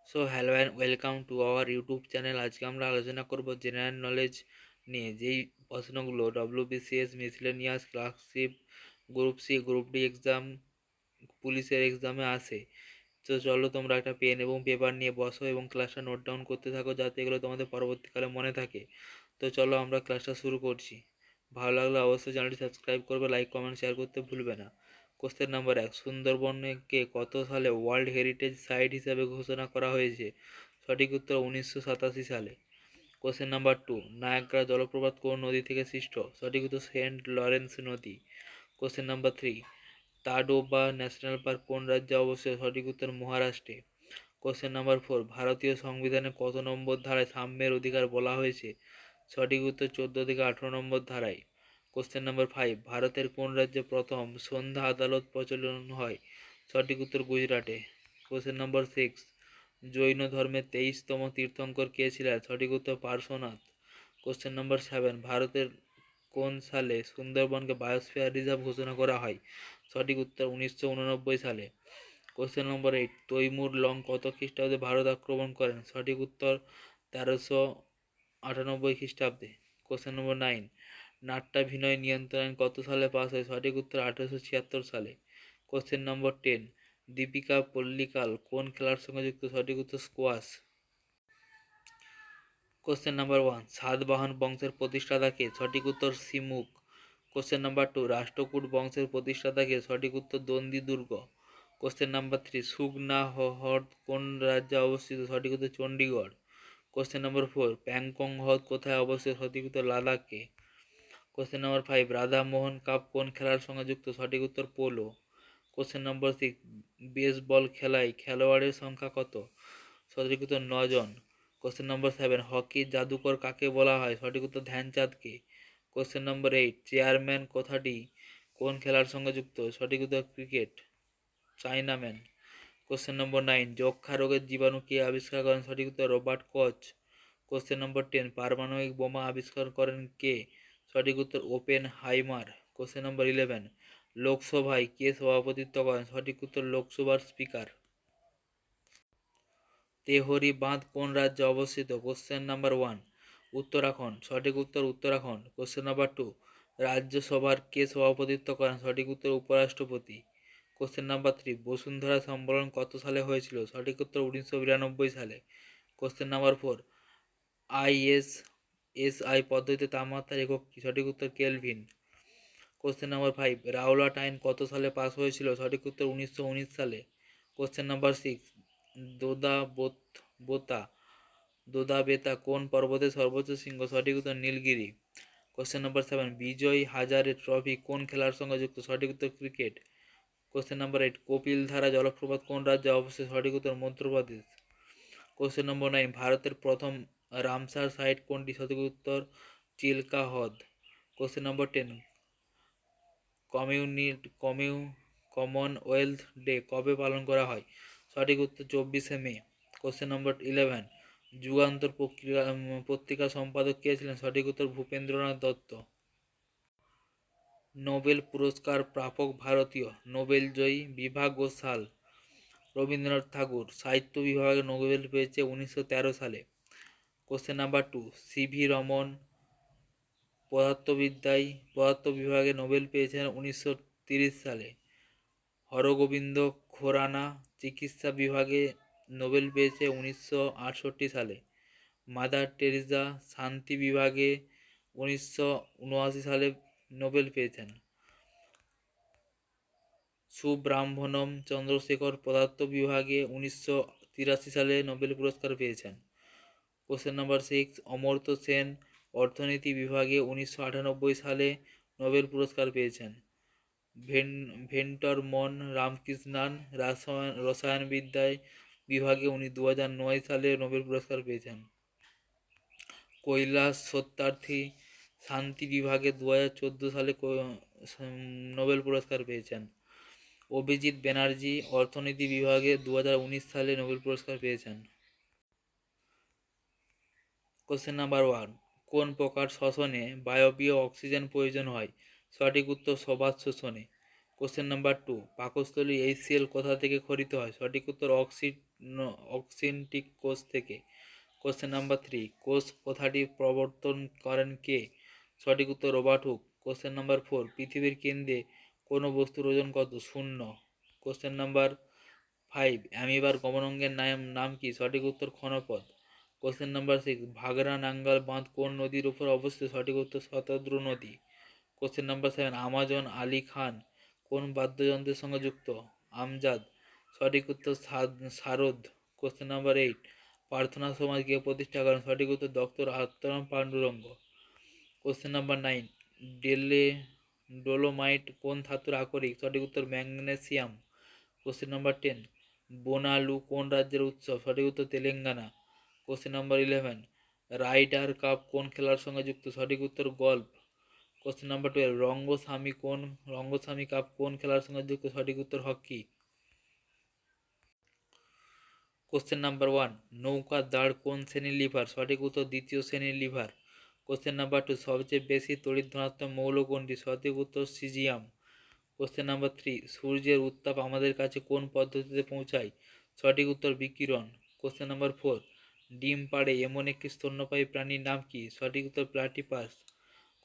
So hello and welcome to our YouTube channel. আজকে আমরা আলোচনা করব জেনারেল নলেজ নিয়ে, যেই প্রশ্নগুলো WBCS, miscellaneous, clerkship, group C, group D exam, পুলিশের এক্সামে আসে। তো চলো তোমরা একটা পেন এবং পেপার নিয়ে বসো এবং ক্লাসটা নোট ডাউন করতে থাকো, যাতে এগুলো তোমাদের পরবর্তীকালে মনে থাকে। তো চলো আমরা ক্লাসটা শুরু করছি। ভালো লাগলে অবশ্যই চ্যানেলটি সাবস্ক্রাইব করবে, লাইক কমেন্ট শেয়ার করতে ভুলবে না। কোশ্চেন নাম্বার 1, সুন্দরবনকে কত সালে ওয়ার্ল্ড হেরিটেজ সাইট হিসাবে ঘোষণা করা হয়েছে? সঠিক উত্তর 1987 সালে। কোশ্চেন নাম্বার 2, নায়াগ্রা জলপ্রপাত কোন নদী থেকে সৃষ্ট? সঠিক উত্তর সেন্ট লরেন্স নদী। Question number 3, Tadoba national park কোন রাজ্যে অবস্থিত? সঠিক উত্তর মহারাষ্ট্রে। কোশ্চেন নাম্বার 4, ভারতীয় সংবিধানে কত নম্বর ধারায় সাম্যের অধিকার বলা হয়েছে? সঠিক উত্তর 14 থেকে 18 নম্বর ধারায়। কোশ্চেন নাম্বার 5, ভারতের কোন রাজ্যে প্রথম সন্ধ্যা আদালত প্রচলন হয়? সঠিক উত্তর গুজরাটে। কোশ্চেন নাম্বার 6, জৈন ধর্মের 23তম তীর্থঙ্কর কে ছিলেন? সঠিক উত্তর পার্শ্বনাথ। কোশ্চেন নাম্বার 7, ভারতের কোন সালে সুন্দরবনকে বায়োস্ফিয়ার রিজার্ভ ঘোষণা করা হয়? সঠিক উত্তর 1989 সালে। কোশ্চেন নম্বর 8, তৈমুর লং কত খ্রিস্টাব্দে ভারত আক্রমণ করেন? সঠিক উত্তর 1398 খ্রিস্টাব্দে। কোশ্চেন নম্বর 9, নাট্যাভিনয় নিয়ন্ত্রণ আইন কত সালে পাস হয়? সঠিক উত্তর 1876 সালে। কোশ্চেন নম্বর 10, দীপিকা পল্লিকাল কোন খেলার সঙ্গে যুক্ত? সঠিক উত্তর স্কোয়াশ। কোশ্চেন নাম্বার 1, সাতবাহন বংশের প্রতিষ্ঠাতা কে? সঠিক উত্তর সিমুক। কোশ্চেন নাম্বার 2, রাষ্ট্রকূট বংশের প্রতিষ্ঠাতা কে? সঠিক উত্তর দন্দি দুর্গ। কোশ্চেন নাম্বার 3, সুগনা হ্রদ কোন রাজ্যে অবস্থিত? সঠিক উত্তর চণ্ডীগড়। কোশ্চেন নাম্বার 4, প্যাংগং হ্রদ কোথায় অবস্থিত? সঠিক উত্তর লাদাখে। কোশ্চেন নাম্বার 5, রাধামোহন কাপ কোন খেলার সঙ্গে যুক্ত? সঠিক উত্তর পোলো। কোশ্চেন নাম্বার 6, বেসবল খেলায় খেলোয়াড়ের সংখ্যা কত? সঠিক উত্তর 9 জন। কোশ্চেন নম্বর 7, হকির জাদুকর কাকে বলা হয়? সঠিক উত্তর ধ্যানচাঁদকে। কোশ্চেন নম্বর 8, চেয়ারম্যান কথাটি কোন খেলার সঙ্গে যুক্ত? সঠিক উত্তর ক্রিকেট, চাইনাম্যান। কোশ্চেন নম্বর 9, যক্ষা রোগের জীবাণু কে আবিষ্কার করেন? সঠিক উত্তর রবার্ট কচ। কোশ্চেন নম্বর 10, পারমাণবিক বোমা আবিষ্কার করেন কে? সঠিক উত্তর ওপেন হাইমার। কোশ্চেন নম্বর 11, লোকসভায় কে সভাপতিত্ব করেন? সঠিক উত্তর লোকসভার স্পিকার। তেহরি বাঁধ কোন রাজ্যে অবস্থিত? Question number 1, Uttarakhand. সঠিক উত্তর উত্তরাখণ্ড। কোশ্চেন নাম্বার 2, রাজ্যসভার কে সভাপতিত্ব করেন? সঠিক উত্তর উপরাষ্ট্রপতি। কোশ্চেন নাম্বার 3, বসুন্ধরা সম্মেলন কত সালে হয়েছিল? সঠিক উত্তর 1992 সালে। কোশ্চেন নাম্বার 4, আইএসএসআই পদ্ধতিতে তাপমাত্রার একক কি? সঠিক উত্তর কেলভিন। কোশ্চেন নাম্বার 5, রাওলাট আইন কত সালে পাস হয়েছিল? সঠিক উত্তর 1919 সালে। কোশ্চেন নাম্বার 6, দোদা বোতা দোদা বেতা কোন পর্বতের সর্বোচ্চ শৃঙ্গ? সঠিক উত্তর Nilgiri. Question number 7, Vijay Hazare trophy কোন খেলার সঙ্গে যুক্ত? সঠিক উত্তর ক্রিকেট। কোশ্চেন নাম্বার 8, কপিলধারা জলপ্রপাত কোন রাজ্যে অবস্থিত? সঠিক উত্তর মধ্যপ্রদেশ। কোশ্চেন নম্বর 9, ভারতের প্রথম রামসার সাইট কোনটি? সঠিক উত্তর চিল্কা হ্রদ। কোশ্চেন নম্বর 10, কমিউনিট কমিউ কমনওয়েলথ ডে কবে পালন করা হয়? সঠিক উত্তর 24শে মে। কোশ্চেন নম্বর 11, যুগান্তর পত্রিকা সম্পাদক কে ছিলেন? সঠিক উত্তর ভূপেন্দ্রনাথ দত্ত। নোবেল পুরস্কার প্রাপক ভারতীয়। নোবেলজয়ী বিভাগ ও সাল। রবীন্দ্রনাথ ঠাকুর। সাহিত্য বিভাগে নোবেল পেয়েছে 1913 সালে। কোশ্চেন নাম্বার 2, সিভি রমন পদার্থ বিভাগে নোবেল পেয়েছেন 1930 সালে। হরগোবিন্দ খোরানা চিকিৎসা বিভাগে নোবেল পেয়েছে 1968 সালে। মাদার টেরিজা শান্তি বিভাগে 1979 সালে নোবেল পেয়েছেন। সুব্রাহ্মণ্যম চন্দ্রশেখর পদার্থ বিভাগে 1983 সালে নোবেল পুরস্কার পেয়েছেন। কোশ্চেন নাম্বার 6, অমর্ত্য সেন অর্থনীতি বিভাগে 1998 সালে নোবেল পুরস্কার পেয়েছেন। ভেন্টর মন রামকৃষ্ণান রসায়নবিদ্যায় বিভাগে উনি 2009 সালে নোবেল পুরস্কার পেয়েছেন। কৈলাস সত্যার্থী শান্তি বিভাগে 2014 সালে নোবেল পুরস্কার পেয়েছেন। অভিজিৎ ব্যানার্জি অর্থনীতি বিভাগে 2019 সালে নোবেল পুরস্কার পেয়েছেন। কোশ্চেন নাম্বার 1, কোন প্রকার শ্বসনে বায়বীয় অক্সিজেন প্রয়োজন হয়? সঠিক উত্তর সবাত শোষণে। কোশ্চেন নাম্বার 2, পাকস্থলী HCl কোথা থেকে খরিত হয়? সঠিক উত্তর অক্সিনটিক কোষ থেকে। কোশ্চেন নাম্বার 3, কোষ কথাটি প্রবর্তন করেন কে? সঠিক উত্তর রবার্ট হুক। কোশ্চেন নাম্বার 4, পৃথিবীর কেন্দ্রে কোনো বস্তুর ওজন কত? শূন্য। কোশ্চেন নাম্বার 5, অ্যামিবার গমনাঙ্গের নাম কি? সঠিক উত্তর ক্ষণপথ। কোশ্চেন নাম্বার 6, ভাগরা নাঙ্গাল বাঁধ কোন নদীর উপর অবস্থিত? সঠিক উত্তর শতদ্রু নদী। Question number 7, Amazon Ali Khan কোন বাদ্যযন্ত্রের সঙ্গে যুক্ত? আমজাদ। সঠিক উত্তর সারদ। কোশ্চেন নাম্বার 8, প্রার্থনা সমাজ কে প্রতিষ্ঠা করেন? সঠিক উত্তর doctor Atmaram Pandurang. Question number 9, dolomite কোন ধাতুর আকরিক? সঠিক উত্তর ম্যাগনেসিয়াম। কোশ্চেন নাম্বার 10, বোনালু কোন রাজ্যের উৎসব? সঠিক উত্তর Telangana. Question number 11, Ryder cup কোন খেলার সঙ্গে যুক্ত? সঠিক উত্তর golf. Question number 12, Rangaswami cup কোন খেলার সঙ্গে যুক্ত? সঠিক উত্তর হকি। কোশ্চেন নাম্বার 1, নৌকার দাঁড় কোন শ্রেণীর লিভার? সঠিক উত্তর দ্বিতীয় শ্রেণীর লিভার। কোশ্চেন নাম্বার 2, সবচেয়ে বেশি তড়িৎ ধনাত্মক মৌল কোনটি? সঠিক উত্তর সিজিয়াম। কোশ্চেন নাম্বার 3, সূর্যের উত্তাপ আমাদের কাছে কোন পদ্ধতিতে পৌঁছায়? সঠিক উত্তর বিকিরণ। কোশ্চেন নাম্বার 4, ডিম পাড়ে এমন একটি স্তন্যপায়ী প্রাণীর নাম কি? সঠিক উত্তর প্লাটিপাস।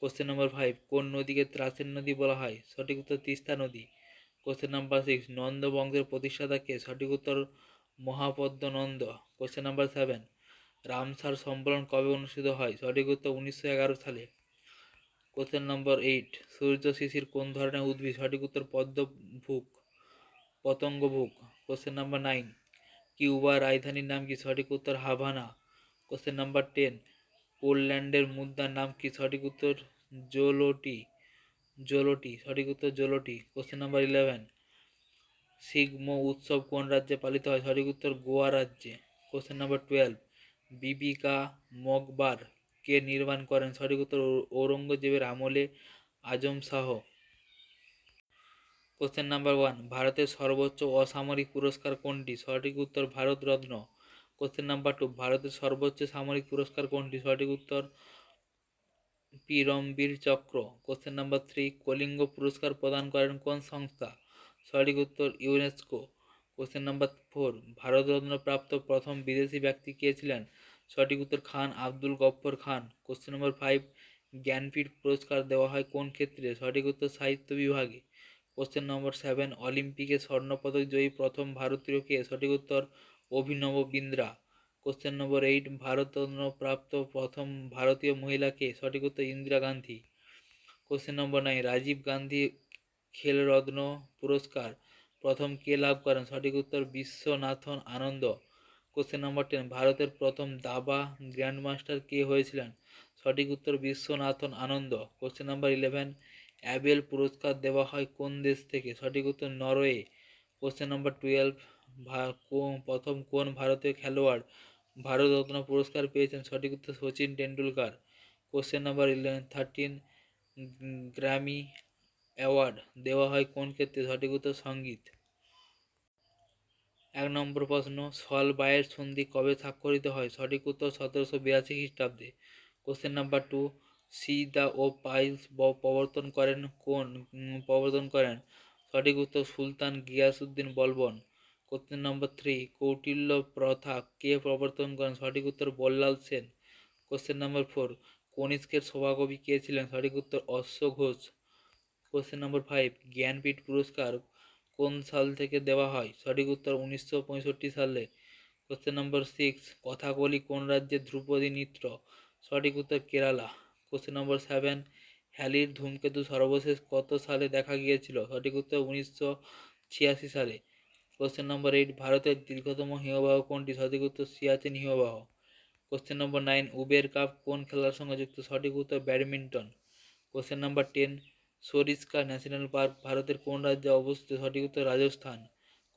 কোশ্চেন নাম্বার 5, কোন নদীকে ত্রাসের নদী বলা হয়? সঠিক উত্তর তিস্তা নদী। কোশ্চেন নাম্বার 6, নন্দ বংশের প্রতিষ্ঠাতা কে? সঠিক উত্তর Mahapadma Nanda. Question number 7, Ramsar সম্মেলন কবে অনুষ্ঠিত হয়? সঠিক উত্তর 1911 সালে। কোশ্চেন নম্বর 8, সূর্য শিশির কোন ধরনের উদ্ভিদ? সঠিক উত্তর পতঙ্গভুক। কোশ্চেন নাম্বার 9, কিউবার রাজধানীর নাম কি? সঠিক উত্তর হাভানা। কোশ্চেন নাম্বার 10, পোল্যান্ডের মুদ্রার নাম কি? সঠিক উত্তর জোলোটি। সঠিক উত্তর জোলোটি। কোশ্চেন নাম্বার 11, সিগমো উৎসব কোন রাজ্যে পালিত হয়? সঠিক উত্তর গোয়া রাজ্যে। কোশ্চেন নাম্বার 12, বিবিকা মকবার কে নির্মাণ করেন? সঠিক উত্তর ঔরঙ্গজেবের আমলে আজম শাহ। কোশ্চেন নাম্বার 1, ভারতের সর্বোচ্চ অসামরিক পুরস্কার কোনটি? সঠিক উত্তর ভারতরত্ন। কোশ্চেন নাম্বার 2, ভারতের সর্বোচ্চ সামরিক পুরস্কার কোনটি? সঠিক উত্তর পীরমবীর চক্র। কোশ্চেন নাম্বার 3, কলিঙ্গ পুরস্কার প্রদান করেন কোন সংস্থা? সঠিক উত্তর ইউনেস্কো। কোশ্চেন নাম্বার 4, ভারতরত্ন প্রাপ্ত প্রথম বিদেশি ব্যক্তি কে ছিলেন? সঠিক উত্তর খান আব্দুল গফ্ফর খান। কোশ্চেন নাম্বার 5, জ্ঞানপীঠ পুরস্কার দেওয়া হয় কোন ক্ষেত্রে? সঠিক উত্তর সাহিত্য বিভাগে। কোশ্চেন নম্বর 7, অলিম্পিকে স্বর্ণপদক জয়ী প্রথম ভারতীয় কে? সঠিক উত্তর অভিনব বিন্দ্রা। কোশ্চেন নম্বর 8, ভারতরত্ন প্রাপ্ত প্রথম ভারতীয় মহিলা কে? সঠিক উত্তর ইন্দিরা গান্ধী। কোশ্চেন নম্বর 9, রাজীব গান্ধী খেলরত্ন পুরস্কার প্রথম কে লাভ করেন? সঠিক উত্তর বিশ্বনাথন আনন্দ। কোশ্চেন নম্বর 10, ভারতের প্রথম দাবা গ্র্যান্ডমাস্টার কে হয়েছিলেন? সঠিক উত্তর Viswanathan Anand. Question number 11, Abel পুরস্কার দেওয়া হয় কোন দেশ থেকে? সঠিক উত্তর নরওয়ে। কোশ্চেন নাম্বার 12, প্রথম কোন ভারতীয় খেলোয়াড় ভারতরত্ন পুরস্কার পেয়েছেন? সঠিক উত্তর Sachin Tendulkar. Question number 13, Grammy award দেওয়া হয় কোন ক্ষেত্রে? সঠিক উত্তর সঙ্গীত। 1 নম্বর প্রশ্ন, সলবায়ের সন্ধি কবে স্বাক্ষরিত হয়? সঠিক উত্তর 1782 খ্রিস্টাব্দে। কোশ্চেন নাম্বার 2, সিদা ও পাইলস প্রবর্তন করেন? সঠিক উত্তর সুলতান গিয়াসউদ্দিন বলবন। কোশ্চেন নাম্বার 3, কৌটিল্য প্রথা কে প্রবর্তন করেন? সঠিক উত্তর বল্লাল সেন। কোশ্চেন নাম্বার 4, কনিষ্কের সভাকবি কে ছিলেন? সঠিক উত্তর অশ্ব ঘোষ। কোশ্চেন নম্বর 5, জ্ঞানপীঠ পুরস্কার কোন সাল থেকে দেওয়া হয়? সঠিক উত্তর 1965 সালে। কোশ্চেন নম্বর 6, কথাকলি কোন রাজ্যের ধ্রুপদী নৃত্য? সঠিক উত্তর কেরালা। কোশ্চেন নম্বর 7, হ্যালির ধূমকেতু সর্বশেষ কত সালে দেখা গিয়েছিল? সঠিক উত্তর 1986 সালে। কোশ্চেন নম্বর 8, ভারতের দীর্ঘতম হিমবাহ কোনটি? সঠিক উত্তর সিয়াচেন হিমবাহ। কোশ্চেন নম্বর 9, উবের কাপ কোন খেলার সঙ্গে যুক্ত? সঠিক উত্তর badminton. Question number 10, Sariska national park ভারতের কোন রাজ্যে অবস্থিত? সঠিক উত্তর রাজস্থান।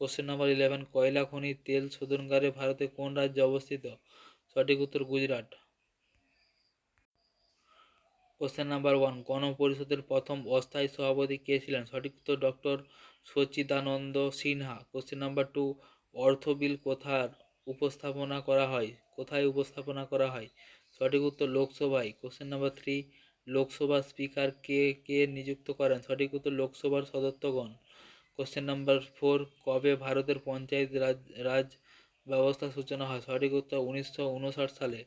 কোশ্চেন নাম্বার 11, কয়লা খনি তেল শোধনাগারে ভারতের কোন রাজ্যে অবস্থিত? সঠিক উত্তর গুজরাট। কোশ্চেন নাম্বার 1, গণপরিষদের প্রথম অস্থায়ী সভাপতি কে ছিলেন? সঠিক উত্তর ডক্টর সচ্চিদানন্দ সিনহা। কোশ্চেন নাম্বার 2, অর্থ বিল কোথায় উপস্থাপনা করা হয়? সঠিক উত্তর লোকসভায়। কোশ্চেন নাম্বার 3, লোকসভার স্পিকার কে কে নিযুক্ত করেন? সঠিক উত্তর লোকসভার সদস্যগণ। কোশ্চেন নাম্বার 4, কবে ভারতের পঞ্চায়েত রাজ ব্যবস্থার সূচনা হয়? সঠিক উত্তর 1959 সালে।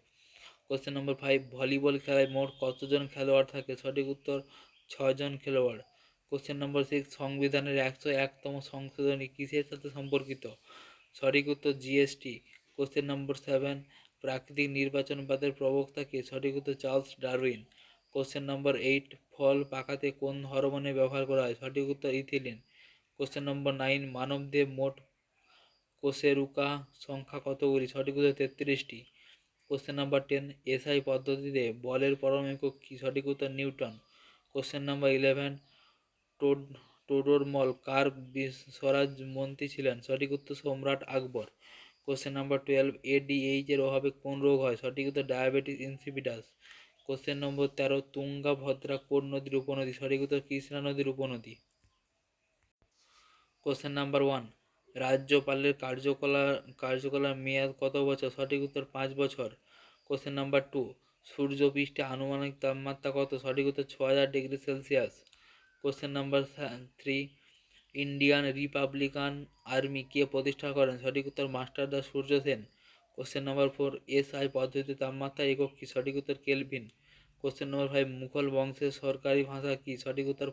কোশ্চেন নম্বর 5, ভলিবল খেলায় মোট কতজন খেলোয়াড় থাকে? সঠিক উত্তর 6 জন খেলোয়াড়। কোশ্চেন নম্বর 6, সংবিধানের 101তম সংশোধনী কিসের সাথে সম্পর্কিত? সঠিক উত্তর জিএসটি। কোশ্চেন নম্বর 7, প্রাকৃতিক নির্বাচনবাদের প্রবক্তা কে? সঠিক উত্তর চার্লস ডারউইন। কোশ্চেন নম্বর 8, ফল পাকাতে কোন হরমোনের ব্যবহার করা হয়? সঠিক উত্তর ইথিলিন। কোশ্চেন নম্বর 9, মানবদেহে মোট কোষেরুকা সংখ্যা কতগুলি? সঠিক উত্তর 33টি। কোশ্চেন নাম্বার 10, এসআই পদ্ধতিতে বলের পরম একক কি? সঠিক উত্তর নিউটন। কোশ্চেন নাম্বার 11, টোড টোডরমল কার স্বরাজ মন্ত্রী ছিলেন? সঠিক উত্তর সম্রাট আকবর। কোশ্চেন নাম্বার 12, এডিএইচ এর অভাবে কোন রোগ হয়? সঠিক উত্তর diabetes insipidus. Question number 13, Tungabhadra কোন নদীর উপনদী? সঠিক উত্তর কৃষ্ণা নদীর উপনদী। কোশ্চেন নাম্বার 1, রাজ্যপালের কার্যকালের মেয়াদ কত বছর? সঠিক উত্তর 5 বছর। কোশ্চেন নাম্বার 2, সূর্যপৃষ্ঠে আনুমানিক তাপমাত্রা কত? সঠিক উত্তর 6000 degree Celsius. Question number 3, Indian Republican Army কে প্রতিষ্ঠা করেন? সঠিক উত্তর Masterda Surya Sen. Question number 4, SI পদ্ধতিতে তাপমাত্রা একক কি? সঠিক উত্তর কেলভিন। কোশ্চেন নাম্বার 5, মুঘল বংশের সরকারি ভাষা কি? সঠিক উত্তর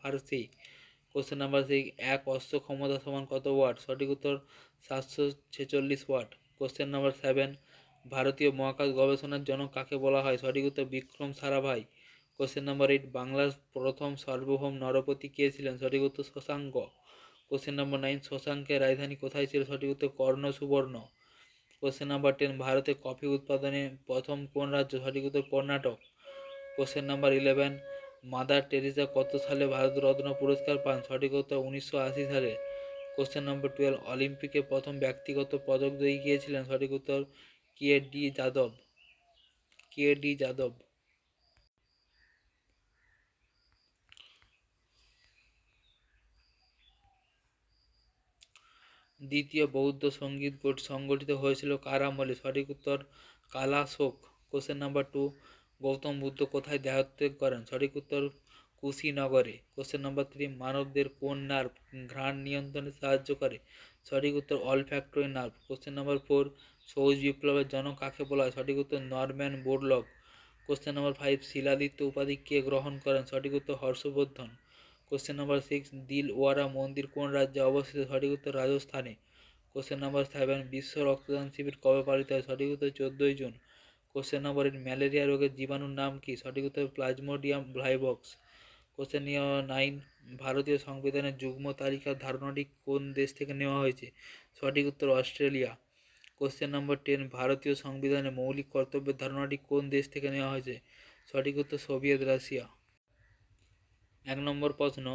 ফার্সি। কোশ্চেন নাম্বার 6, এক অশ্ব ক্ষমতা সমান কত ওয়াট? সঠিক উত্তর 746 ওয়াট। কোশ্চেন নাম্বার 7, ভারতীয় মহাকাশ গবেষণার জনক কাকে বলা হয়? সঠিক উত্তর বিক্রম সারাভাই। কোশ্চেন নাম্বার 8, বাংলার প্রথম সার্বভৌম নরপতি কে ছিলেন? সঠিক উত্তর শশাঙ্ক। কোশ্চেন নাম্বার 9, শশাঙ্কের রাজধানী কোথায় ছিল? সঠিক উত্তর কর্ণ সুবর্ণ। কোশ্চেন নাম্বার 10, ভারতে কফি উৎপাদনে প্রথম কোন রাজ্য? সঠিক উত্তর Karnataka. Question number 11, mother Teresa কত সালে ভারতরত্ন পুরস্কার পান? সঠিক উত্তর 1980 সালে। কোশ্চেন নাম্বার 12, অলিম্পিকে প্রথম ব্যক্তিগত পদকজয়ী কে ছিলেন? সঠিক উত্তর কে ডি যাদব। দ্বিতীয় বৌদ্ধ সঙ্গীত সংগঠিত হয়েছিল কার আমলে? সঠিক উত্তর কালা শোক। কোশ্চেন নাম্বার 2, গৌতম বুদ্ধ কোথায় দেহত্যাগ করেন? সঠিক উত্তর কুশিনগরে। কোশ্চেন নাম্বার 3, মানবদের কোন নার্ভ ঘ্রাণ নিয়ন্ত্রণে সাহায্য করে? সঠিক উত্তর অলফ্যাক্টরি নার্ভ। কোশ্চেন নাম্বার 4, সবুজ বিপ্লবের জনক কাকে বলা হয়? সঠিক উত্তর Norman Borlaug. Question number 5, Siladitya উপাধি কে গ্রহণ করেন? সঠিক উত্তর হর্ষবর্ধন। কোশ্চেন নাম্বার 6, দিলওয়ারা মন্দির কোন রাজ্যে অবস্থিত? সঠিক উত্তর রাজস্থানে। কোশ্চেন নাম্বার 7, বিশ্ব রক্তদান শিবির কবে পালিত হয়? সঠিক উত্তর 14ই জুন। কোশ্চেন নাম্বার 8, ম্যালেরিয়া রোগের জীবাণুর নাম কি? সঠিক উত্তর প্লাজমোডিয়াম ভাইভক্স। কোশ্চেন 9, ভারতীয় সংবিধানের যুগ্ম তালিকার ধারণাটি কোন দেশ থেকে নেওয়া হয়েছে? সঠিক উত্তর অস্ট্রেলিয়া। কোশ্চেন নাম্বার 10, ভারতীয় সংবিধানে মৌলিক কর্তব্যের ধারণাটি কোন দেশ থেকে নেওয়া হয়েছে? সঠিক উত্তর সোভিয়েত রাশিয়া। 1 নম্বর প্রশ্ন,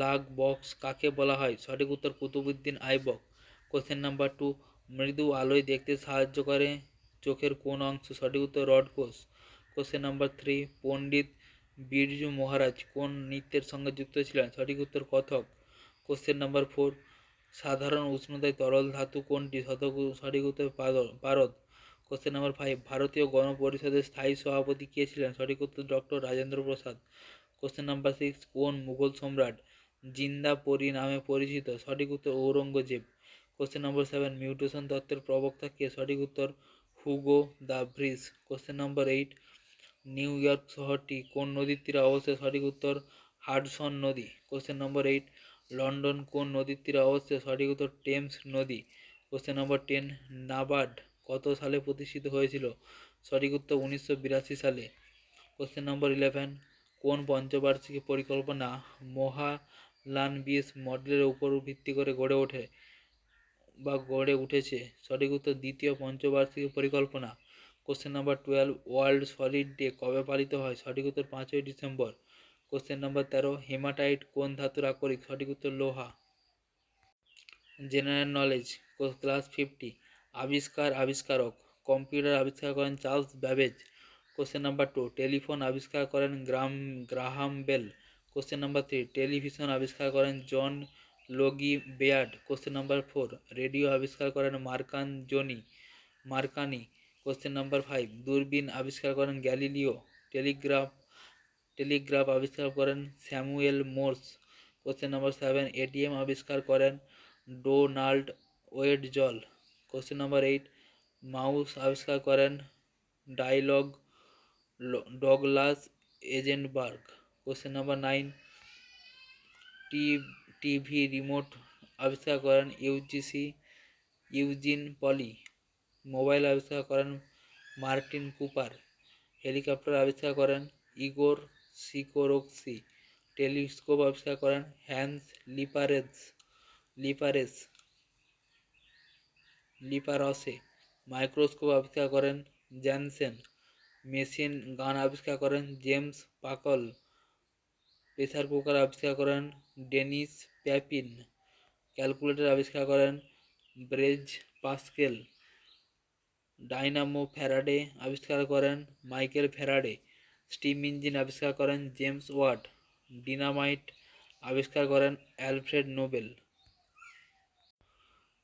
লাগ বক্স কাকে বলা হয়? সঠিক উত্তর কুতুবুদ্দিন আইবক। কোশ্চেন নাম্বার 2, মৃদু আলোয় দেখতে সাহায্য করে চোখের কোন অংশ? সঠিক উত্তর রড কোষ। কোশ্চেন নাম্বার 3, পণ্ডিত বিরজু মহারাজ কোন নৃত্যের সঙ্গে যুক্ত ছিলেন? সঠিক উত্তর কথক। কোশ্চেন নাম্বার 4, সাধারণ উষ্ণতায় তরল ধাতু কোনটি? সঠিক উত্তর পারদ। কোশ্চেন নাম্বার 5, ভারতীয় গণপরিষদের স্থায়ী সভাপতি কে ছিলেন? সঠিক উত্তর doctor Rajendra Prasad. Question number 6, কোন মুঘল সম্রাট জিন্দাপরি নামে পরিচিত? সঠিক উত্তর ঔরঙ্গজেব। কোশ্চেন নম্বর 7, মিউটেশন তত্ত্বের প্রবক্তা কে? সঠিক উত্তর Hugo the Vries. Question number 8, new York শহরটি কোন নদীর তীরে অবস্থিত? সঠিক উত্তর হাডসন নদী। কোশ্চেন নম্বর 8, লন্ডন কোন নদীর তীরে অবস্থিত? সঠিক উত্তর টেমস নদী। কোশ্চেন নম্বর 10, নাবার্ড কত সালে প্রতিষ্ঠিত হয়েছিল? সঠিক উত্তর 1982 সালে। কোশ্চেন নম্বর 11, কোন পঞ্চবার্ষিকী পরিকল্পনা মোহালানবিস মডেলের উপর ভিত্তি করে গড়ে উঠেছে? সঠিক উত্তর দ্বিতীয় পঞ্চবার্ষিকী পরিকল্পনা। Question number 12, world solid day কবে পালিত হয়? সঠিক উত্তর 5ই ডিসেম্বর। কোশ্চেন নাম্বার 13, হেমাটাইট কোন ধাতুর আকরিক? সঠিক উত্তর লোহা। জেনারেল নলেজ ক্লাস 50, আবিষ্কারক। কম্পিউটার আবিষ্কার করেন Charles Babbage. Question number 2, telephone আবিষ্কার করেন Graham Bell. Question number 3, television আবিষ্কার করেন জন লগি বেয়ার্ড। কোশ্চেন নাম্বার 4, রেডিও আবিষ্কার করেন মার্কানি। কোশ্চেন নাম্বার 5, দূরবীন আবিষ্কার করেন গ্যালিলিও। টেলিগ্রাফ আবিষ্কার করেন Samuel Morse. Question number 7, ATM আবিষ্কার করেন Donald Wetzel. Question number 8, mouse আবিষ্কার করেন ডায়লগ Douglas Engelbart. Question number 9, TV remote আবিষ্কার করেন ইউজিন পলি। মোবাইল আবিষ্কার করেন মার্টিন কুপার। হেলিকপ্টার আবিষ্কার করেন ইগোর সিকোরস্কি। টেলিস্কোপ আবিষ্কার করেন হ্যান্স লিপারেস লিপারসে। মাইক্রোস্কোপ আবিষ্কার করেন জ্যানসেন। মেশিন গান আবিষ্কার করেন জেমস পাকল। প্রেসার কুকার আবিষ্কার করেন ডেনিস প্যাপিন। ক্যালকুলেটর আবিষ্কার করেন ব্রেজ পাস্কেল। ডাইনামো ফ্যারাডে আবিষ্কার করেন মাইকেল ফ্যারাডে। স্টিম ইঞ্জিন আবিষ্কার করেন জেমস ওয়াট। ডিনামাইট আবিষ্কার করেন অ্যালফ্রেড নোবেল।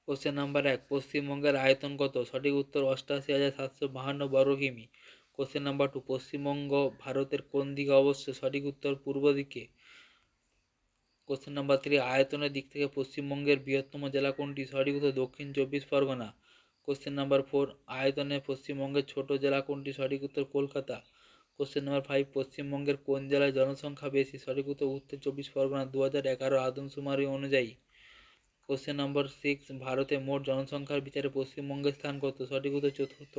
কোশ্চেন নাম্বার 1, পশ্চিমবঙ্গের আয়তন কত? সঠিক উত্তর 88,752 বর্গ কিমি। কোশ্চেন নাম্বার 2, পশ্চিমবঙ্গ ভারতের কোন দিকে অবস্থিত? সঠিক উত্তর পূর্ব দিকে। কোশ্চেন নাম্বার 3, আয়তনের দিক থেকে পশ্চিমবঙ্গের বৃহত্তম জেলা কোনটি? সঠিক উত্তর দক্ষিণ 24 পরগনা। কোশ্চেন নাম্বার 4, আয়তনে পশ্চিমবঙ্গের ছোট জেলা কোনটি? সঠিক উত্তর কলকাতা। কোশ্চেন নাম্বার 5, পশ্চিমবঙ্গের কোন জেলায় জনসংখ্যা বেশি? সঠিক উত্তর উত্তর 24 পরগনা 2011 আদমশুমারি অনুযায়ী। কোশ্চেন নম্বর 6, ভারতে মোট জনসংখ্যার বিচারে পশ্চিমবঙ্গের স্থান কত? সঠিক উত্তর চতুর্থ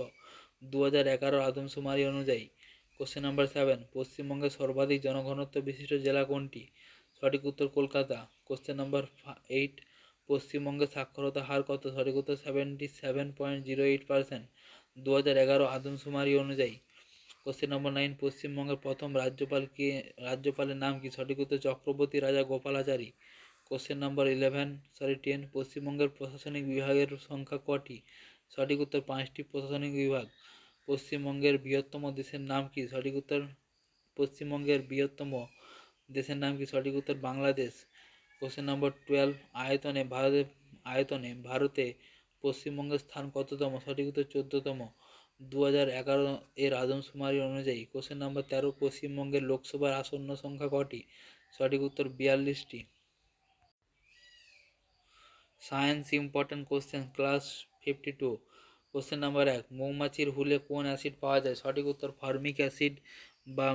2011 আদমশুমারি অনুযায়ী। কোশ্চেন নাম্বার 7, পশ্চিমবঙ্গের সর্বাধিক জনঘনত্ব বিশিষ্ট জেলা কোনটি? সঠিক উত্তর কলকাতা। কোশ্চেন নাম্বার 8, পশ্চিমবঙ্গের সাক্ষরতা হার কত? সঠিক উত্তর 77.08% 2011 আদমশুমারি অনুযায়ী। কোশ্চেন নম্বর 9, পশ্চিমবঙ্গের প্রথম রাজ্যপালের নাম কি? সঠিক উত্তর চক্রবর্তী রাজা গোপালাচারী। কোশ্চেন নাম্বার 10, পশ্চিমবঙ্গের প্রশাসনিক বিভাগের সংখ্যা কটি? সঠিক উত্তর 5টি প্রশাসনিক বিভাগ। পশ্চিমবঙ্গের বৃহত্তম দেশের নাম কি? সঠিক উত্তর পশ্চিমবঙ্গের বৃহত্তম দেশের নাম কি? সঠিক উত্তর বাংলাদেশ। কোশ্চেন নম্বর 12, আয়তনে ভারতে পশ্চিমবঙ্গের স্থান কততম? সঠিক উত্তর 14তম 2011 এর আদমশুমারি অনুযায়ী। কোশ্চেন নাম্বার 13, পশ্চিমবঙ্গের লোকসভার আসন্ন সংখ্যা কটি? সঠিক উত্তর 42টি। Science important question class 52। Question number 1, মৌমাছির হুলে কোন অ্যাসিড পাওয়া যায়? সঠিক উত্তর ফর্মিক অ্যাসিড বা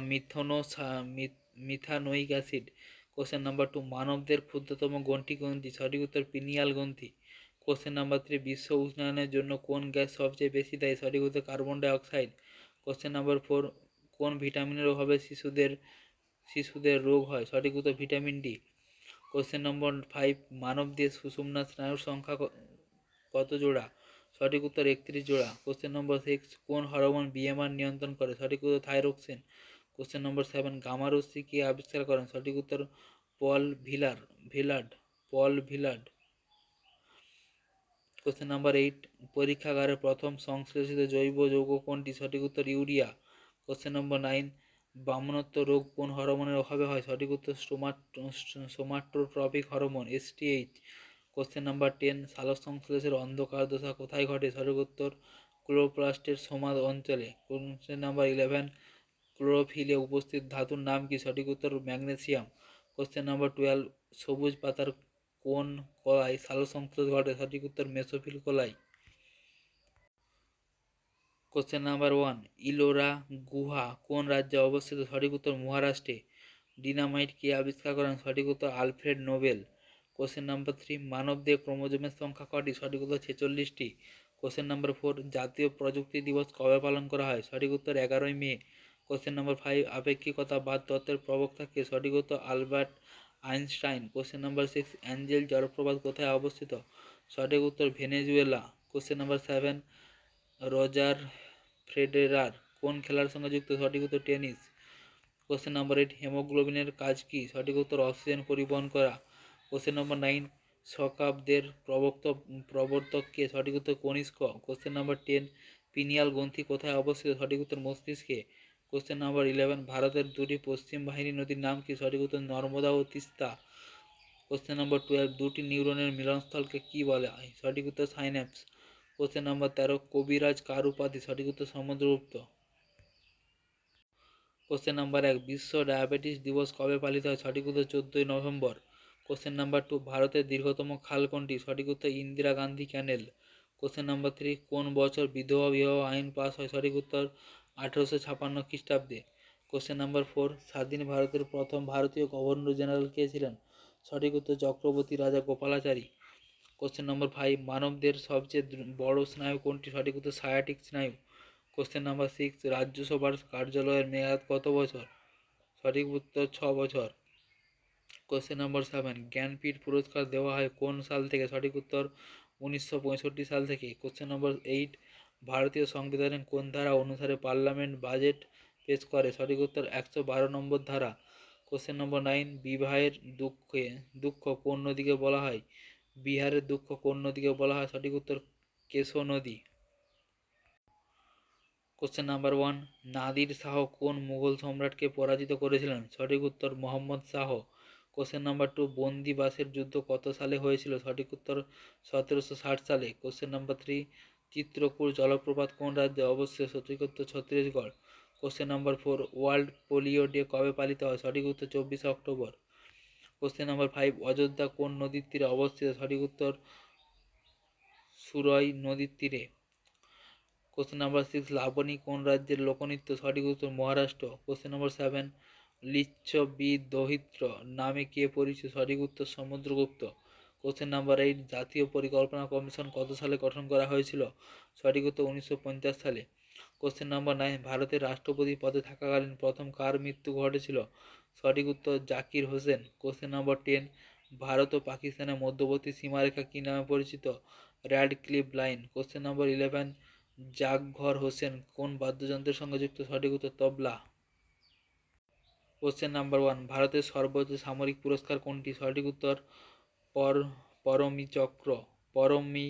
মিথানোইক অ্যাসিড। কোশ্চেন নাম্বার 2, মানবদের ক্ষুদ্রতম গ্রন্থি কোনটি? সঠিক উত্তর পিনিয়াল গ্রন্থি। কোশ্চেন নাম্বার 3, বিশ্ব উষ্ণায়নের জন্য কোন গ্যাস সবচেয়ে বেশি দায়ী? সঠিক উত্তর কার্বন ডাইঅক্সাইড। কোশ্চেন নাম্বার 4, কোন ভিটামিনের অভাবে শিশুদের রোগ হয়? সঠিক উত্তর ভিটামিন ডি। কোশ্চেন নম্বর 5, মানবদেহে সুষুম্না স্নায়ুর সংখ্যা কত জোড়া? সঠিক উত্তর 31 জোড়া। কোশ্চেন নম্বর 6, কোন হরমোন বিএমআর নিয়ন্ত্রণ করে? সঠিক উত্তর থাইরক্সিন। কোশ্চেন নম্বর 7, গামা রশ্মি কে আবিষ্কার করেন? সঠিক উত্তর পল ভিলার্ড। কোশ্চেন নাম্বার 8, পরীক্ষাগারে প্রথম সংশ্লেষিত জৈব যৌগ কোনটি? সঠিক উত্তর ইউরিয়া। কোশ্চেন নম্বর 9, বামনত্ব রোগ কোন হরমোনের অভাবে হয়? সঠিক উত্তর somatotropic hormone STH। Question number 10, সালোকসংশ্লেষের অন্ধকার দশা কোথায় ঘটে? সঠিক উত্তর ক্লোরোপ্লাস্টের সমাদ অঞ্চলে। কোশ্চেন নাম্বার 11, ক্লোরোফিলে উপস্থিত ধাতুর নাম কি? সঠিক উত্তর ম্যাগনেসিয়াম। কোশ্চেন নাম্বার 12, সবুজ পাতার কোন কলায় সালোকসংশ্লেষ ঘটে? সঠিক উত্তর মেসোফিল কলায়। কোশ্চেন নাম্বার 1, ইলোরা গুহা কোন রাজ্যে অবস্থিত? সঠিক উত্তর মহারাষ্ট্রে। ডিনামাইট কে আবিষ্কার করেন? সঠিক উত্তর আলফ্রেড নোবেল। কোশ্চেন নাম্বার 3, মানবদেহে ক্রোমোজোমের সংখ্যা কটি? সঠিক উত্তর 46টি। কোশ্চেন নাম্বার 4, জাতীয় প্রযুক্তি দিবস কবে পালন করা হয়? সঠিক উত্তর 11ই মে। কোশ্চেন নাম্বার 5, আপেক্ষিকতাবাদ তত্ত্বের প্রবক্তা কে? সঠিক উত্তর Albert Einstein. Question number 6, Angel জলপ্রপাত কোথায় অবস্থিত? সঠিক উত্তর Venezuela. Question number 7, Roger Federer কোন খেলার সঙ্গে যুক্ত? সঠিক উত্তর টেনিস। কোশ্চেন নাম্বার 8, হিমোগ্লোবিনের কাজ কি? সঠিক উত্তর অক্সিজেন পরিবহন করা। কোশ্চেন নম্বর 9, শকাব্দের প্রবর্তক কে? সঠিক উত্তর কনিষ্ক। কোশ্চেন নাম্বার 10, পিনিয়াল গ্রন্থি কোথায় অবস্থিত? সঠিক উত্তর মস্তিষ্কে। কোশ্চেন নাম্বার 11, ভারতের দুটি পশ্চিম বাহিনী নদীর নাম কি? সঠিক উত্তর নর্মদা ও তিস্তা। কোশ্চেন নম্বর 12, দুটি নিউরনের মিলনস্থলকে কি বলা হয়? সঠিক উত্তর সাইন্যাপস। কোশ্চেন নাম্বার 13, কবিরাজ কার উপাধি? সঠিক উত্তর সমুদ্রগুপ্ত। কোশ্চেন নাম্বার 1, বিশ্ব ডায়াবেটিস দিবস কবে পালিত হয়? সঠিক উত্তর 14ই নভেম্বর। কোশ্চেন নাম্বার 2, ভারতের দীর্ঘতম খাল কোনটি? সঠিক উত্তর ইন্দিরা গান্ধী ক্যানেল। কোশ্চেন নাম্বার 3, কোন বছর বিধবা বিবাহ আইন পাস হয়? সঠিক উত্তর 1856 খ্রিস্টাব্দে। কোশ্চেন নাম্বার 4, স্বাধীন ভারতের প্রথম ভারতীয় গভর্নর জেনারেল কে ছিলেন? সঠিক উত্তর চক্রবর্তী রাজা গোপালাচারী। কোশ্চেন নম্বর 5, মানবদের সবচেয়ে বড় স্নায়ু কোনটি? সঠিক উত্তর সায়াটিক স্নায়ু। কোশ্চেন নাম্বার 6, রাজ্যসভার কার্যালয়ের মেয়াদ কত বছর? সঠিক উত্তর 6 বছর। কোশ্চেন নম্বর 7, জ্ঞানপীঠ পুরস্কার দেওয়া হয় কোন সাল থেকে? সঠিক উত্তর 1965 সাল থেকে। কোশ্চেন নম্বর 8, ভারতীয় সংবিধানের কোন ধারা অনুসারে পার্লামেন্ট বাজেট পেশ করে? সঠিক উত্তর 112 নম্বর ধারা। কোশ্চেন নম্বর 9, বিবাহের দুঃখ কোন নদীকে বলা হয়? বিহারের দুঃখ কোন নদীকে বলা হয়? সঠিক উত্তর কেশো নদী। কোশ্চেন নাম্বার 1, নাদির শাহ কোন মুঘল সম্রাটকে পরাজিত করেছিলেন? সঠিক উত্তর মোহাম্মদ শাহ। কোশ্চেন নাম্বার 2, বন্দিবাসের যুদ্ধ কত সালে হয়েছিল? সঠিক উত্তর 1760 সালে। কোশ্চেন নাম্বার 3, চিত্রকূট জলপ্রপাত কোন রাজ্যে অবস্থিত? সঠিক উত্তর Chhattisgarh. Question number 4, world polio day কবে পালিত হয়? সঠিক উত্তর 24 অক্টোবর। কোশ্চেন নাম্বার 5, অযোধ্যা কোন নদীর তীরে অবস্থিত? সঠিক উত্তর সুরই নদীর তীরে। কোশ্চেন নাম্বার 6, লাবণী কোন রাজ্যের লোকনৃত্য? সঠিক উত্তর মহারাষ্ট্র। কোশ্চেন নাম্বার 7, লিচ্ছবি দহিত্র নামে কে পরিচিত? সঠিক উত্তর সমুদ্রগুপ্ত। কোশ্চেন নাম্বার 8, জাতীয় পরিকল্পনা কমিশন কত সালে গঠন করা হয়েছিল? সঠিক উত্তর 1950 সালে। কোশ্চেন নাম্বার 9, ভারতের রাষ্ট্রপতি পদে থাকাকালীন প্রথম কার মৃত্যু ঘটেছিল? সঠিক উত্তর জাকির হোসেন। কোশ্চেন নাম্বার 10, ভারত ও পাকিস্তানের মধ্যবর্তী সীমারেখা কী নামে পরিচিত? Radcliffe line. কোশ্চেন নাম্বার 11, জাকভর হোসেন কোন বাদ্যযন্ত্রের সঙ্গে যুক্ত? সঠিক উত্তর তবলা। কোশ্চেন নাম্বার 1, ভারতের সর্বোচ্চ সামরিক পুরস্কার কোনটি? সঠিক উত্তর পরমবীর চক্র। পরমবী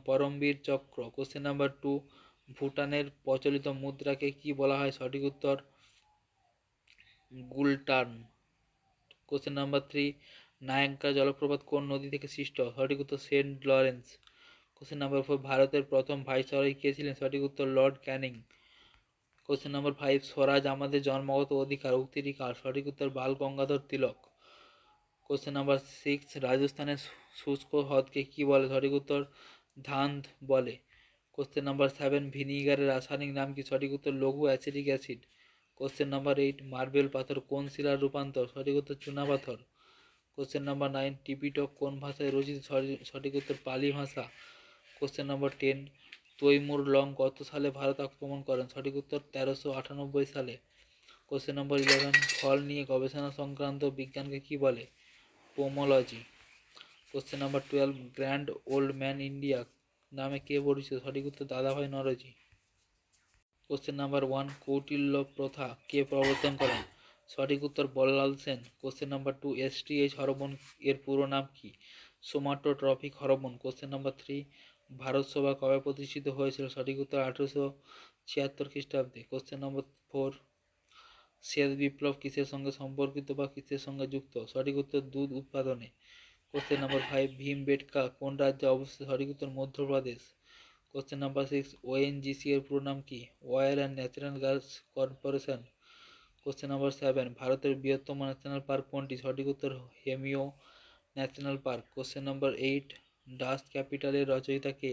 পরমবীর চক্র। কোশ্চেন নাম্বার 2, ভুটানের প্রচলিত মুদ্রাকে কি বলা হয়? সঠিক উত্তর গুলটার্ন। কোশ্চেন নাম্বার 3, নায়াগ্রা জলপ্রপাত কোন নদী থেকে সৃষ্ট? সঠিক উত্তর সেন্ট লরেন্স। কোশ্চেন নাম্বার 4, ভারতের প্রথম ভাইসরয় কে ছিলেন? সঠিক উত্তর লর্ড ক্যানিং। কোশ্চেন নাম্বার 5, স্বরাজ আমাদের জন্মগত অধিকার উক্তিটি কার? সঠিক উত্তর বাল গঙ্গাধর তিলক। কোশ্চেন নাম্বার 6, রাজস্থানের শুষ্ক হ্রদকে কি বলে? সঠিক উত্তর ধান্ধ বলে। কোশ্চেন নাম্বার 7, ভিনিগারের রাসায়নিক নাম কি? সঠিক উত্তর লঘু acetic acid. Question number 8, marble পাথর কোন শিলার রূপান্তর? সঠিক উত্তর চুনাপাথর। কোশ্চেন নাম্বার 9, টিপিটক কোন ভাষায় রচিত? সঠিক উত্তর পালি ভাষা। কোশ্চেন নাম্বার 10, তৈমুর লং কত সালে ভারত আক্রমণ করেন? সঠিক উত্তর 1398 সালে। কোশ্চেন নাম্বার 11, ফল নিয়ে গবেষণা সংক্রান্ত বিজ্ঞানকে কি বলে? Pomology. Question number 12, grand old man India নামে কে পরিচিত? সঠিক উত্তর দাদাভাই নরজি। কোশ্চেন নাম্বার 1, কৌটিল্য প্রথা কে প্রবর্তন করেন? সঠিক উত্তর Ballal Sen. Question number 2, STH hormone এর পুরো নাম কি? Somatotropic hormone. Question number 3, Bharat সভা কবে প্রতিষ্ঠিত হয়েছিল? সঠিক উত্তর 1876 খ্রিস্টাব্দে। কোশ্চেন নম্বর 4, শ্বেত বিপ্লব কিসের সঙ্গে সম্পর্কিত বা কিসের সঙ্গে যুক্ত? সঠিক উত্তর দুধ উৎপাদনে। কোশ্চেন নাম্বার 5, ভীমবেটকা কোন রাজ্যে অবস্থিত? সঠিক উত্তর মধ্যপ্রদেশ। কোশ্চেন নাম্বার 6, ওএনজিসি এর পুরো নাম কি? Oil and natural gas corporation. Question number 7, ভারতের বৃহত্তম ন্যাশনাল পার্ক কোনটি? সঠিক উত্তর Hemis national park. Question number 8, ডাস্ট ক্যাপিটালের রচয়িতা কে?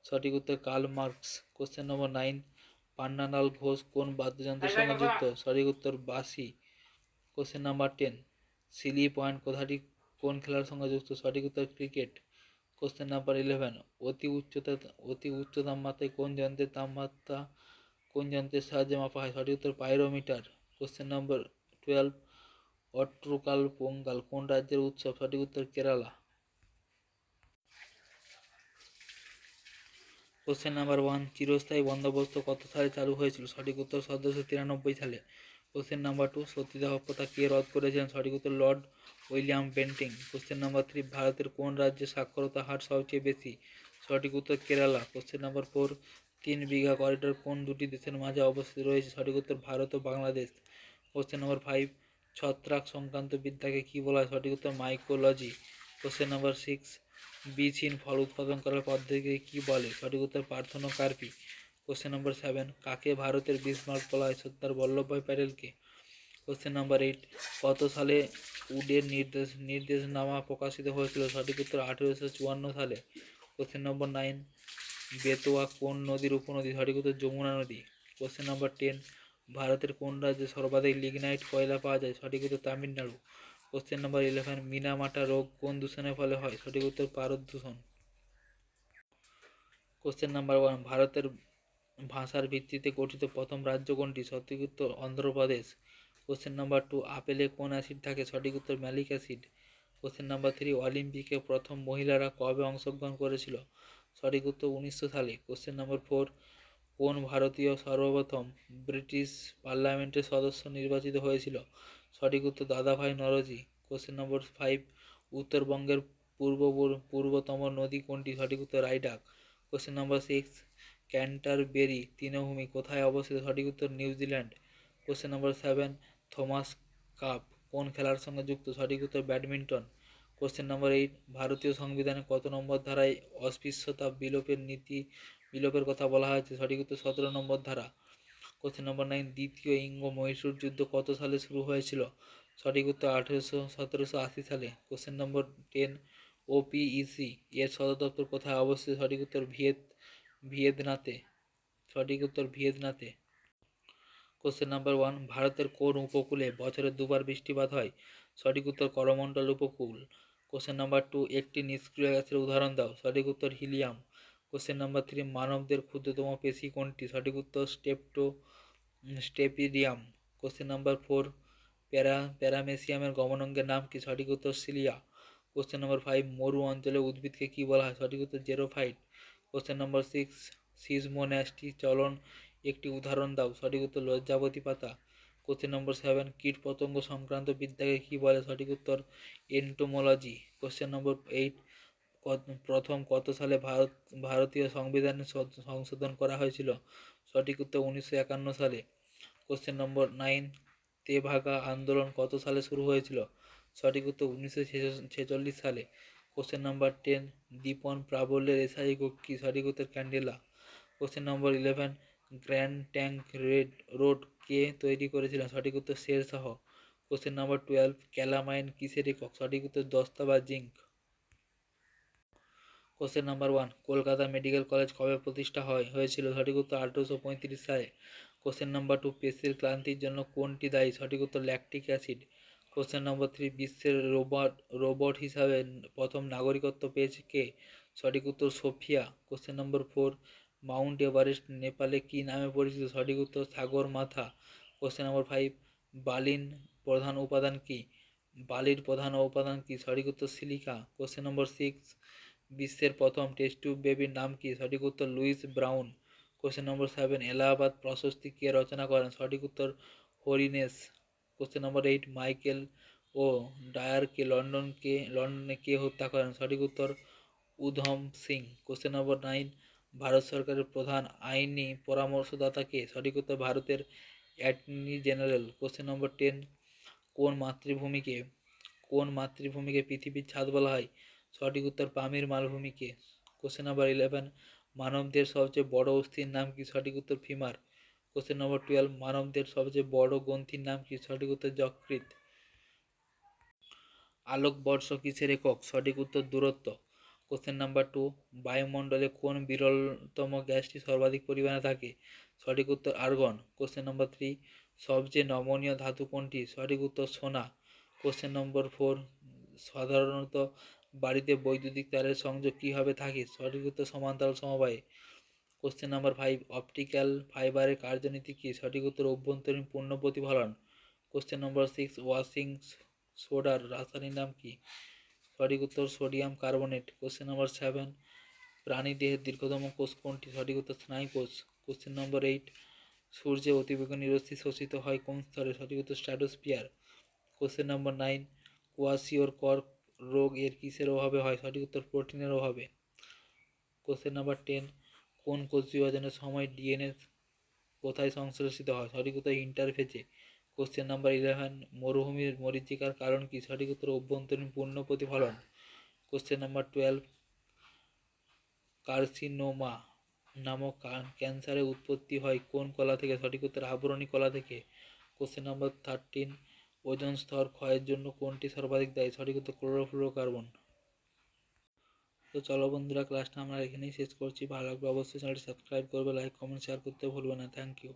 সঠিক উত্তর Karl Marx. Question number 9, Pannalal Ghosh কোন বাদ্যযন্ত্রের সঙ্গে যুক্ত? সঠিক উত্তর বাঁশি। কোশ্চেন নাম্বার 10, সিলি পয়েন্ট কথাটি কোন খেলার সঙ্গে যুক্ত? সঠিক উত্তর ক্রিকেট। কোশ্চেন নাম্বার 11, অতি উচ্চ তাপমাত্রায় কোন যন্ত্রের সাহায্যে মাপা হয়? সঠিক উত্তর পাইরোমিটার। কোশ্চেন নম্বর 12, অট্রুকাল পোঙ্গাল কোন রাজ্যের উৎসব? সঠিক উত্তর কেরালা। কোশ্চেন নাম্বার 1, চিরস্থায়ী বন্দোবস্ত কত সালে চালু হয়েছিল? সঠিক উত্তর 1793 সালে। কোশ্চেন নাম্বার 2, সতীদাহ প্রথা কে রদ করেছিলেন? সঠিক উত্তর Lord William Bentinck. Question number 3, ভারতের কোন রাজ্যে সাক্ষরতা হার সবচেয়ে বেশি? সঠিক উত্তর কেরালা। কোশ্চেন নাম্বার 4, 3 বিঘা করিডোর কোন দুটি দেশের মাঝে অবস্থিত রয়েছে? সঠিক উত্তর ভারত ও বাংলাদেশ। কোশ্চেন নাম্বার 5, ছত্রাক সংক্রান্ত বিদ্যাকে কি বলা হয়? সঠিক উত্তর মাইকোলজি। কোশ্চেন নাম্বার 6, বীজহীন ফল উৎপাদন করার পদ্ধতিকে কি বলে? সঠিক উত্তর পার্থেনোকার্পি। কোশ্চেন নম্বর 7, কাকে ভারতের বিসমার্ক বলা হয়? সর্দার বল্লভভাই প্যাটেলকে। কোশ্চেন নাম্বার 8, কত সালে উডের নির্দেশনামা প্রকাশিত হয়েছিল? সঠিক উত্তর 1854 সালে। কোশ্চেন নম্বর 9, বেতোয়া কোন নদীর উপনদী? সঠিক উত্তর যমুনা নদী। কোশ্চেন নাম্বার 10, ভারতের কোন রাজ্যে সর্বাধিক লিগনাইট কয়লা পাওয়া যায়? সঠিক উত্তর তামিলনাড়ু। কোশ্চেন নাম্বার 11, মিনামাটা রোগ কোন দূষণের ফলে হয়? সঠিক উত্তর পারদ দূষণ। কোশ্চেন নাম্বার 1, ভারতের ভাষার ভিত্তিতে গঠিত প্রথম রাজ্য কোনটি? সঠিক উত্তর অন্ধ্রপ্রদেশ। কোশ্চেন নাম্বার 2, আপেলে কোন অ্যাসিড থাকে? সঠিক উত্তর ম্যালিক অ্যাসিড। কোশ্চেন নাম্বার 3, অলিম্পিকে প্রথম মহিলারা কবে অংশগ্রহণ করেছিল? সঠিক উত্তর 1900 সালে। কোশ্চেন নাম্বার 4, কোন ভারতীয় সর্বপ্রথম ব্রিটিশ পার্লামেন্টের সদস্য নির্বাচিত হয়েছিল? সঠিক উত্তর দাদাভাই নরজি। কোশ্চেন নম্বর 5, উত্তরবঙ্গের পূর্বতম নদী কোনটি? সঠিক উত্তর রাইডাক। কোশ্চেন নম্বর 6, ক্যান্টারবেরি তৃণভূমি কোথায় অবস্থিত? সঠিক উত্তর New Zealand. Question number 7, Thomas cup কোন খেলার সঙ্গে যুক্ত? সঠিক উত্তর ব্যাডমিন্টন। কোশ্চেন নম্বর 8, ভারতীয় সংবিধানে কত নম্বর ধারায় অস্পৃশ্যতা বিলোপের কথা বলা হয়েছে? সঠিক উত্তর 17 নম্বর ধারা। কোশ্চেন নম্বর 9, দ্বিতীয় ইঙ্গ-মহীশূর যুদ্ধ কত সালে শুরু হয়েছিল? সঠিক উত্তর 1780 সালে। কোশ্চেন নম্বর 10, ওপিইসি এর সদর দপ্তর কোথায় অবস্থিত? সঠিক উত্তর ভিয়েতনাতে। সঠিক উত্তর ভিয়েতনাতে। কোশ্চেন নাম্বার 1, ভারতের কোন উপকূলে বছরে দুবার বৃষ্টিপাত হয়? সঠিক উত্তর করমণ্ডল উপকূল। কোশ্চেন নাম্বার 2, একটি নিষ্ক্রিয় গ্যাসের উদাহরণ দাও। সঠিক উত্তর হিলিয়াম। কোশ্চেন নাম্বার 3, মানবদের ক্ষুদ্রতম পেশি কোনটি? সঠিক উত্তর স্টেপিডিয়াম। কোশ্চেন নাম্বার 4, প্যারামেসিয়ামের গমনাঙ্গের নাম কি? সঠিক উত্তর সিলিয়া। কোশ্চেন নাম্বার 5, মরু অঞ্চলে উদ্ভিদকে কি বলা হয়? সঠিক উত্তর জেরোফাইট। কোশ্চেন নাম্বার 6, সিসমোন্যাস্টি চলন একটি উদাহরণ দাও। সঠিক উত্তর লজ্জাবতী পাতা। কোশ্চেন নম্বর 7, কীটপতঙ্গ সংক্রান্ত বিদ্যাকে কি বলে? সঠিক উত্তর এন্টোমোলজি। কোশ্চেন নম্বর 8, প্রথম কত সালে ভারতীয় সংবিধানে সংশোধন করা হয়েছিল? সঠিক উত্তর 1951 সালে। কোশ্চেন নম্বর 9, তেভাগা আন্দোলন কত সালে শুরু হয়েছিল? সঠিক উত্তর 1946 সালে। কোশ্চেন নাম্বার 10, দীপন প্রাবল্যের এসআই একক কি? সঠিক উত্তর candela. Question number 11, grand trunk road কে তৈরি করেছিলেন? সঠিক উত্তর শেরশাহ। কোশ্চেন নাম্বার 12, ক্যালামাইন কিসের একক? সঠিক উত্তর দস্তা বা zinc. Question number 1, Kolkata medical college কবে প্রতিষ্ঠা হয়েছিল? সঠিক উত্তর 1835 সালে। কোশ্চেন নাম্বার 2, পেশির ক্লান্তির জন্য কোনটি দায়ী? সঠিক উত্তর ল্যাকটিক অ্যাসিড। কোশ্চেন নম্বর 3, বিশ্বের রোবট হিসাবে প্রথম নাগরিকত্ব পেয়েছে কে? সঠিক উত্তর Sophia. Question number 4, mount Everest নেপালে কি নামে পরিচিত? সঠিক উত্তর সাগরমাথা। কোশ্চেন নম্বর 5, বালির প্রধান উপাদান কি? সঠিক উত্তর সিলিকা। কোশ্চেন নম্বর 6, বিশ্বের প্রথম টেস্ট টিউব বেবির নাম কি? সঠিক উত্তর Louise Brown. Question number 7, Allahabad প্রশস্তি কে রচনা করেন? সঠিক উত্তর হরিনেস। কোশ্চেন নম্বর 8, মাইকেল ও ডায়ারকে লন্ডনে কে হত্যা করেন? সঠিক উত্তর উধম সিং। কোশ্চেন নম্বর 9, ভারত সরকারের প্রধান আইনি পরামর্শদাতা কে? সঠিক উত্তর ভারতের অ্যাটর্নি জেনারেল। কোশ্চেন নম্বর 10, কোন মাতৃভূমিকে পৃথিবীর ছাদ বলা হয়? সঠিক উত্তর পামির মালভূমিকে। কোশ্চেন নাম্বার 11, মানবদের সবচেয়ে বড় অস্থির নাম কি? সঠিক উত্তর ফিমার। কোশ্চেন নম্বর 12, মানবদের সবচেয়ে বড় গ্রন্থির নাম কি? সঠিক উত্তর যকৃৎ। আলোকবর্ষ কিসের একক? সঠিক উত্তর দূরত্ব। কোশ্চেন নাম্বার 2, বায়ুমণ্ডলে কোন বিরলতম গ্যাসটি সর্বাধিক পরিমাণে থাকে? সঠিক উত্তর আর্গন। কোশ্চেন নম্বর 3, সবচেয়ে নমনীয় ধাতু কোনটি? সঠিক উত্তর সোনা। কোশ্চেন নম্বর 4, সাধারণত বাড়িতে বৈদ্যুতিক তারের সংযোগ কীভাবে থাকে? সঠিক উত্তর সমান্তরাল সমবায়ে। কোশ্চেন নাম্বার 5, অপটিক্যাল ফাইবারের কার্যনীতি কী? সঠিক উত্তর অভ্যন্তরীণ পূর্ণ প্রতিফলন। কোশ্চেন নম্বর 6, ওয়াশিং সোডার রাসায়নিক নাম কি? সঠিক উত্তর সোডিয়াম কার্বনেট। কোশ্চেন নম্বর 7, প্রাণীদেহের দীর্ঘতম কোষ কোনটি? সঠিক উত্তর স্নায়ুকোষ। কোশ্চেন নম্বর 8, সূর্যে অতিবেগুনি রশ্মি শোষিত হয় কোন স্তরে? সঠিক উত্তর স্ট্র্যাটোস্ফিয়ার। কোশ্চেন নম্বর 9, কোয়াশিওরকর রোগ এর কিসের অভাবে হয়? সঠিক উত্তর প্রোটিনের অভাবে। কোশ্চেন নাম্বার 10, কোন কোষ বিভাজনের সময় ডিএনএ কোথায় সংশ্লেষিত হয়? সঠিক উত্তর ইন্টারফেজে। কোশ্চেন নাম্বার 11, মরুভূমির মরীচিকার কারণ কি? সঠিক উত্তর অভ্যন্তরীণ পূর্ণ প্রতিফলন। কোশ্চেন নাম্বার 12, কার্সিনোমা নামক ক্যান্সারের উৎপত্তি হয় কোন কলা থেকে? সঠিক উত্তর আবরণী কলা থেকে। কোশ্চেন নাম্বার 13, ওজোন স্তর ক্ষয়ের জন্য কোনটি সর্বাধিক দায়ী? সঠিক উত্তর ক্লোরোফ্লোরোকার্বন। তো চলো বন্ধুরা, ক্লাসটা আমরা এখানেই শেষ করছি। ভালো লাগলে অবশ্যই চ্যানেলটি সাবস্ক্রাইব করবে, লাইক কমেন্ট শেয়ার করতে ভুলবে না। Thank you.